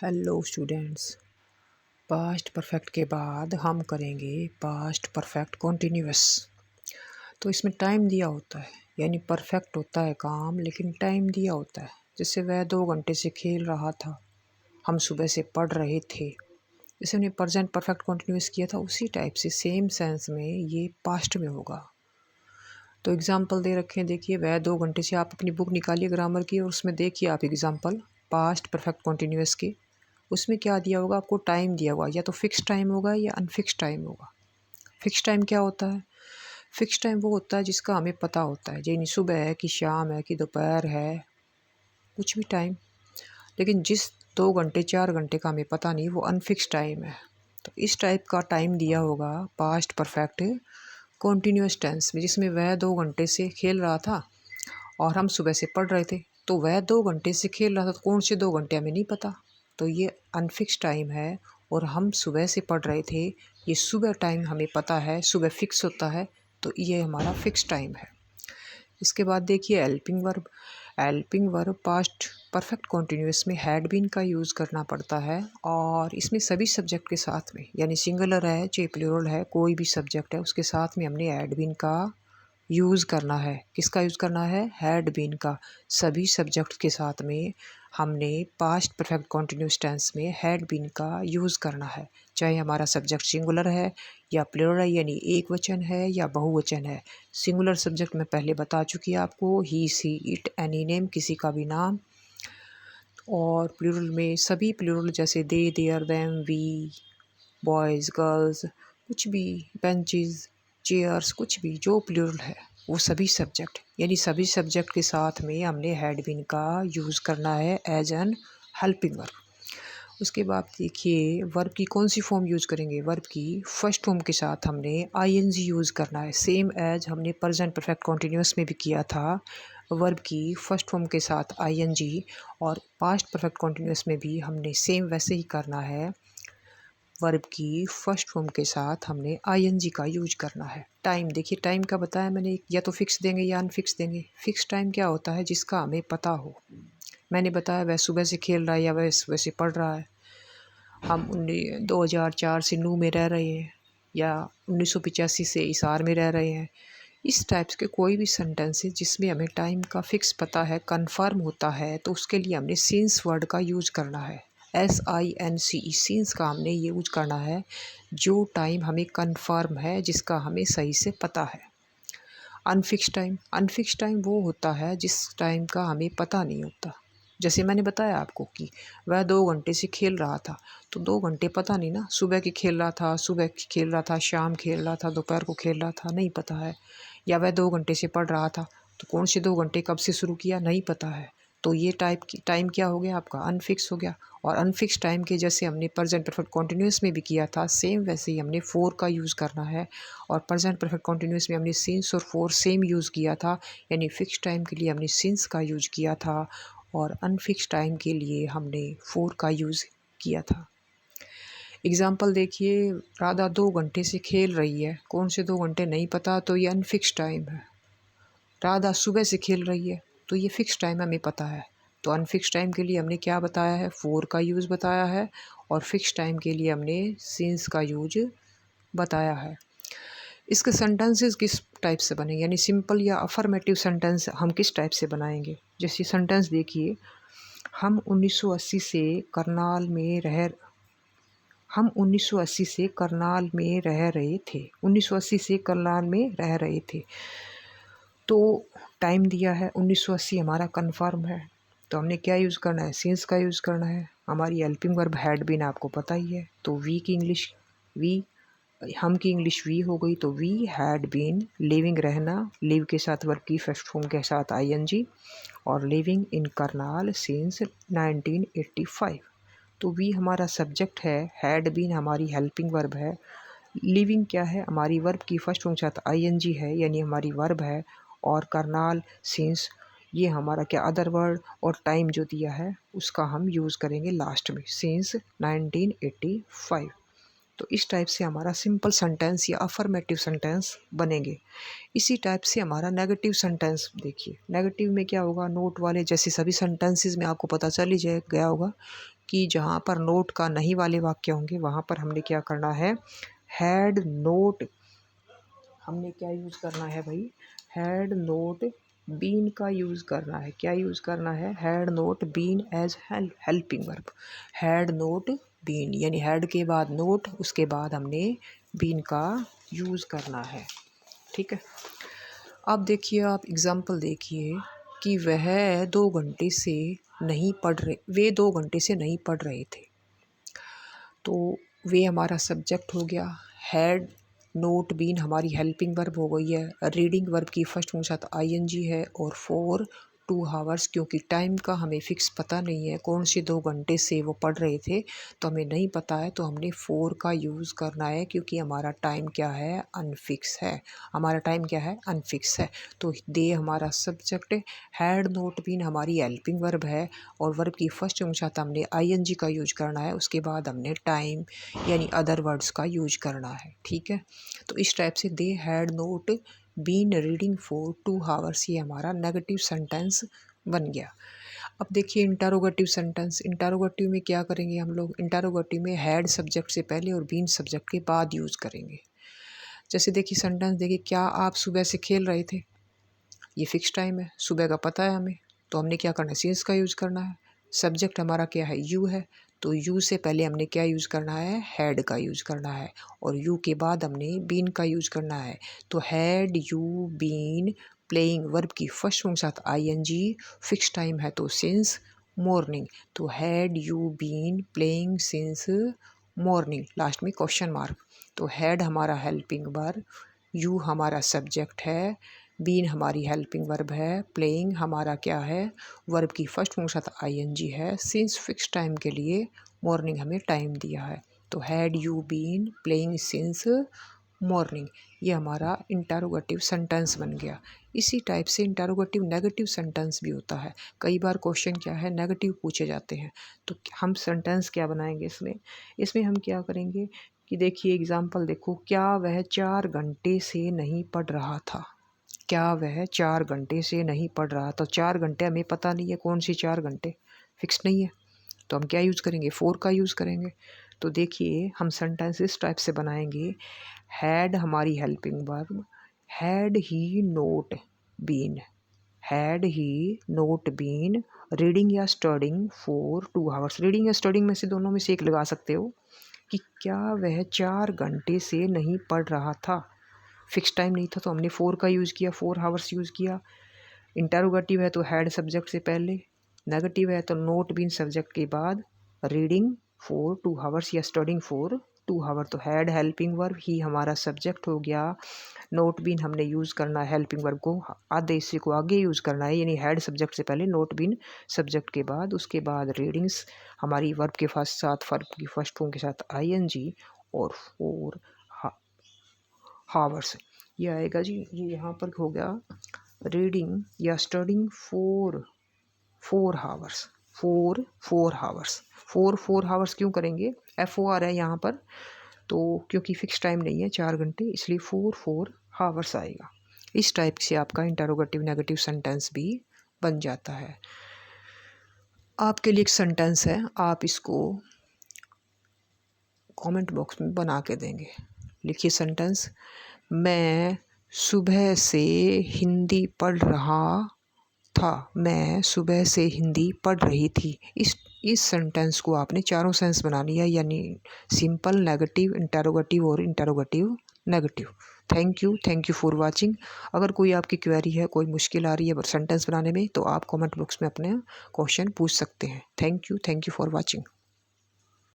Hello students. Past perfect के बाद हम करेंगे पास्ट परफेक्ट कॉन्टिन्यूअस। तो इसमें टाइम दिया होता है, यानी परफेक्ट होता है काम लेकिन टाइम दिया होता है। जैसे वह 2 घंटे से खेल रहा था, हम सुबह से पढ़ रहे थे। जैसे हमने प्रेजेंट परफेक्ट कॉन्टिन्यूअस किया था, उसी टाइप से सेम सेंस में ये पास्ट में होगा। तो एग्जाम्पल दे रखे हैं, देखिए वह 2 घंटे से, आप अपनी बुक निकालिए ग्रामर की और उसमें देखिए आप एग्जाम्पल पास्ट परफेक्ट कॉन्टिन्यूअस के। उसमें क्या दिया होगा, आपको टाइम दिया होगा, या तो फिक्स टाइम होगा या अनफिक्स टाइम होगा। फिक्स टाइम क्या होता है? फिक्स टाइम वो होता है जिसका हमें पता होता है, यानी सुबह है कि शाम है कि दोपहर है, कुछ भी टाइम। लेकिन जिस 2 घंटे 4 घंटे का हमें पता नहीं, वो अनफिक्स टाइम है। तो इस टाइप का टाइम दिया होगा पास्ट परफेक्ट कॉन्टिन्यूअस टेंस में, जिसमें वह 2 घंटे से खेल रहा था और हम सुबह से पढ़ रहे थे। तो वह 2 घंटे से खेल रहा था, तो कौन से 2 घंटे हमें नहीं पता, तो ये अनफिक्स टाइम है। और हम सुबह से पढ़ रहे थे, ये सुबह टाइम हमें पता है, सुबह फिक्स होता है, तो ये हमारा फिक्स टाइम है। इसके बाद देखिए helping verb. Helping verb past perfect continuous में हैड बीन का यूज़ करना पड़ता है, और इसमें सभी सब्जेक्ट के साथ में, यानी सिंगुलर है चाहे प्लूरल है, कोई भी सब्जेक्ट है उसके साथ में हमने हैड बीन का यूज़ करना है। किसका यूज़ करना है? हैड बीन का। सभी सब्जेक्ट के साथ में हमने पास्ट परफेक्ट कॉन्टिन्यूअस टेंस में हैड बीन का यूज़ करना है, चाहे हमारा सब्जेक्ट सिंगुलर है या प्लूरल है, यानी एक वचन है या बहुवचन है। सिंगुलर सब्जेक्ट में पहले बता चुकी आपको, ही सी इट एनी नेम, किसी का भी नाम। और प्लूरल में सभी प्लूरल, जैसे they there them we, boys girls, कुछ भी, बेंचेस चेयर्स, कुछ भी जो प्लूरल है वो सभी सब्जेक्ट, यानी सभी सब्जेक्ट के साथ में हमने हैड बीन का यूज़ करना है एज एन हेल्पिंग वर्ब। उसके बाद देखिए वर्ब की कौन सी फॉर्म यूज़ करेंगे। वर्ब की फर्स्ट फॉर्म के साथ हमने आईएनजी यूज़ करना है, सेम एज हमने प्रेजेंट परफेक्ट कॉन्टिन्यूअस में भी किया था। वर्ब की फर्स्ट फॉर्म के साथ आईएनजी, और पास्ट परफेक्ट कॉन्टिन्यूअस में भी हमने सेम वैसे ही करना है। वर्ब की फर्स्ट फॉर्म के साथ हमने आईएनजी का यूज करना है। टाइम देखिए, टाइम का बताया मैंने, या तो फिक्स देंगे या अनफिक्स देंगे। फिक्स टाइम क्या होता है? जिसका हमें पता हो। मैंने बताया वह सुबह से खेल रहा है या वह सुबह से पढ़ रहा है। हम 2004 से नू में रह रहे हैं, या 1985 से इसार में रह रहे हैं। इस टाइप्स के कोई भी सेंटेंसेस जिसमें हमें टाइम का फिक्स पता है, कंफर्म होता है, तो उसके लिए हमने सिंस वर्ड का यूज करना है। SINCE, सिंस का हमने ये यूज करना है जो टाइम हमें कंफर्म है, जिसका हमें सही से पता है। अनफिक्स टाइम, अनफिक्स टाइम वो होता है जिस टाइम का हमें पता नहीं होता। जैसे मैंने बताया आपको कि वह 2 घंटे से खेल रहा था, तो 2 घंटे पता नहीं ना, सुबह की खेल रहा था, सुबह खेल रहा था, शाम खेल रहा था, दोपहर को खेल रहा था, नहीं पता है। या वह 2 घंटे से पढ़ रहा था, तो कौन से 2 घंटे कब से शुरू किया, नहीं पता है। तो ये टाइप की टाइम क्या हो गया आपका? अनफिक्स हो गया। और अनफिक्स टाइम के जैसे हमने प्रेजेंट परफेक्ट कॉन्टिन्यूअस में भी किया था, सेम वैसे ही हमने फोर का यूज़ करना है। और प्रेजेंट परफेक्ट कॉन्टिन्यूअस में हमने सिंस और फोर सेम यूज़ किया था, यानी फिक्स टाइम के लिए हमने सिंस का यूज़ किया था और अनफिक्स टाइम के लिए हमने फोर का यूज़ किया था। एग्जाम्पल देखिए, राधा 2 घंटे से खेल रही है, कौन से 2 घंटे नहीं पता, तो ये अनफिक्स टाइम है। राधा सुबह से खेल रही है, तो ये फिक्स टाइम हमें पता है। तो अनफिक्स टाइम के लिए हमने क्या बताया है? फोर का यूज़ बताया है। और फिक्स टाइम के लिए हमने सिंस का यूज बताया है। इसके सेंटेंसेस किस टाइप से बनेंगे, यानी सिंपल या अफर्मेटिव सेंटेंस हम किस टाइप से बनाएंगे? जैसे सेंटेंस देखिए, हम 1980 से करनाल में रह हम 1980 से करनाल में रह रहे थे। 1980 से करनाल में रह रहे थे, तो टाइम दिया है 1980, हमारा कंफर्म है, तो हमने क्या यूज़ करना है? सिंस का यूज़ करना है। हमारी हेल्पिंग वर्ब हैड बीन आपको पता ही है, तो वी की इंग्लिश वी, हम की इंग्लिश वी हो गई, तो वी हैड बीन लिविंग, रहना, लिव के साथ वर्ब की फर्स्ट फॉर्म के साथ आईएनजी, और लिविंग इन करनाल सिंस 1985। तो वी हमारा सब्जेक्ट है, हैड बीन हमारी हेल्पिंग वर्ब है, लिविंग क्या है? हमारी वर्ब की फर्स्ट फॉर्म के साथ आईएनजी है, यानी हमारी वर्ब है। और करनाल सिंस, ये हमारा क्या अदर वर्ड, और टाइम जो दिया है उसका हम यूज़ करेंगे लास्ट में, सिंस 1985। तो इस टाइप से हमारा सिंपल सेंटेंस या अफर्मेटिव सेंटेंस बनेंगे। इसी टाइप से हमारा नेगेटिव सेंटेंस देखिए, नेगेटिव में क्या होगा? नोट वाले जैसे सभी सेंटेंसेस में आपको पता चल ही गया होगा कि जहाँ पर नोट का नहीं वाले वाक्य होंगे वहाँ पर हमने क्या करना है, हैड नोट, हमने क्या यूज़ करना है भाई, हैड नोट बीन का यूज़ करना है। क्या यूज़ करना है, had not been as helping verb. Had not been यानी हैड के बाद नोट, उसके बाद हमने बीन का यूज़ करना है। ठीक है, अब देखिए, आप एग्ज़ाम्पल देखिए कि वह 2 घंटे से नहीं पढ़ रहे, वे 2 घंटे से नहीं पढ़ रहे थे। तो वे हमारा सब्जेक्ट हो गया, हैड नोट बीन हमारी हेल्पिंग वर्ब हो गई है, रीडिंग वर्ब की फर्स्ट के साथ आईएनजी है, और 4 2 हावर्स, क्योंकि टाइम का हमें फ़िक्स पता नहीं है कौन से 2 घंटे से वो पढ़ रहे थे, तो हमें नहीं पता है, तो हमने 4 का यूज़ करना है, क्योंकि हमारा टाइम क्या है, अनफिक्स है। हमारा टाइम क्या है, अनफिक्स है। तो दे हमारा सब्जेक्ट, हैड नोट बीन हमारी हेल्पिंग वर्ब है, और वर्ब की फर्स्ट के साथ हमने आईएनजी का यूज करना है, उसके बाद हमने टाइम यानी अदर वर्ड्स का यूज करना है। ठीक है, तो इस टाइप से they had not been reading for 2 hours, ये हमारा नेगेटिव सेंटेंस बन गया। अब देखिए इंटरोगेटिव सेंटेंस। इंटरोगेटिव में क्या करेंगे हम लोग, इंटरोगेटिव में हैड सब्जेक्ट से पहले और बीन सब्जेक्ट के बाद यूज़ करेंगे। जैसे देखिए सेंटेंस देखिए, क्या आप सुबह से खेल रहे थे, ये फिक्स टाइम है, सुबह का पता है हमें, तो हमने क्या करना है, सिंस का यूज़ करना है। सब्जेक्ट हमारा क्या है, यू है, तो यू से पहले हमने क्या यूज़ करना है, हैड का यूज़ करना है, और यू के बाद हमने बीन का यूज़ करना है। तो had you been playing, verb की फर्स्ट फॉर्म के साथ आईएनजी, फिक्स टाइम है तो सिंस मॉर्निंग, तो had you been playing since morning, last में क्वेश्चन मार्क। तो हैड हमारा हेल्पिंग वर्ब, यू हमारा सब्जेक्ट है, बीन हमारी हेल्पिंग वर्ब है, प्लेइंग हमारा क्या है, वर्ब की फर्स्ट फॉर्म के साथ आईएनजी है, सिंस फिक्स टाइम के लिए मॉर्निंग हमें टाइम दिया है, तो had you been playing since morning, ये हमारा इंटरोगेटिव सेंटेंस बन गया। इसी टाइप से इंटरोगेटिव नेगेटिव सेंटेंस भी होता है। कई बार क्वेश्चन क्या है, नेगेटिव पूछे जाते हैं, तो हम सेंटेंस क्या बनाएंगे इसमें, इसमें हम क्या करेंगे कि देखिए एग्जाम्पल देखो, क्या वह 4 घंटे से नहीं पढ़ रहा था, क्या वह 4 घंटे से नहीं पढ़ रहा, तो 4 घंटे हमें पता नहीं है कौन सी 4 घंटे, फिक्स नहीं है, तो हम क्या यूज़ करेंगे, 4 का यूज़ करेंगे। तो देखिए हम सेंटेंस इस टाइप से बनाएंगे, हैड हमारी helping verb, had he not been, had he not been reading या स्टडिंग फॉर 2 हावर्स, रीडिंग या स्टडिंग में से दोनों में से एक लगा सकते हो, कि क्या वह 4 घंटे से नहीं पढ़ रहा था, फिक्स टाइम नहीं था तो हमने 4 का यूज़ किया, 4 हावर्स यूज़ किया। इंटरोगेटिव है तो हैड सब्जेक्ट से पहले, नेगेटिव है तो नोट बीन सब्जेक्ट के बाद, रीडिंग फॉर 2 हावर्स या स्टडिंग फॉर 2 हावर, तो हैड हेल्पिंग वर्ब, ही हमारा सब्जेक्ट हो गया, नोट बीन हमने यूज़ करना है, हेल्पिंग वर्ब को आधे हिस्से को आगे यूज़ करना है, यानी हैड सब्जेक्ट से पहले, नोट बीन सब्जेक्ट के बाद, उसके बाद रीडिंग्स हमारी वर्ब के साथ वर्ब की फर्स्ट फॉर्म के साथ आईएनजी, और 4 हावर्स ये आएगा जी। ये यहाँ पर हो गया रीडिंग या studying for 4 hours, 4 hours, 4 hours क्यों करेंगे, FOR है यहाँ पर, तो क्योंकि फिक्स टाइम नहीं है 4 घंटे, इसलिए 4 हावर्स आएगा। इस टाइप से आपका इंटरोगेटिव नेगेटिव सेंटेंस भी बन जाता है। आपके लिए एक सेंटेंस है, आप इसको कमेंट बॉक्स में बना के देंगे। लिखिए सेंटेंस, मैं सुबह से हिंदी पढ़ रहा था, मैं सुबह से हिंदी पढ़ रही थी। इस सेंटेंस को आपने चारों सेंस बना लिया, यानी सिंपल, नेगेटिव, इंटरोगेटिव और interrogative negative. Thank you for watching. अगर कोई आपकी क्वेरी है, कोई मुश्किल आ रही है सेंटेंस बनाने में, तो आप कमेंट बॉक्स में अपने क्वेश्चन पूछ सकते हैं। Thank you for watching.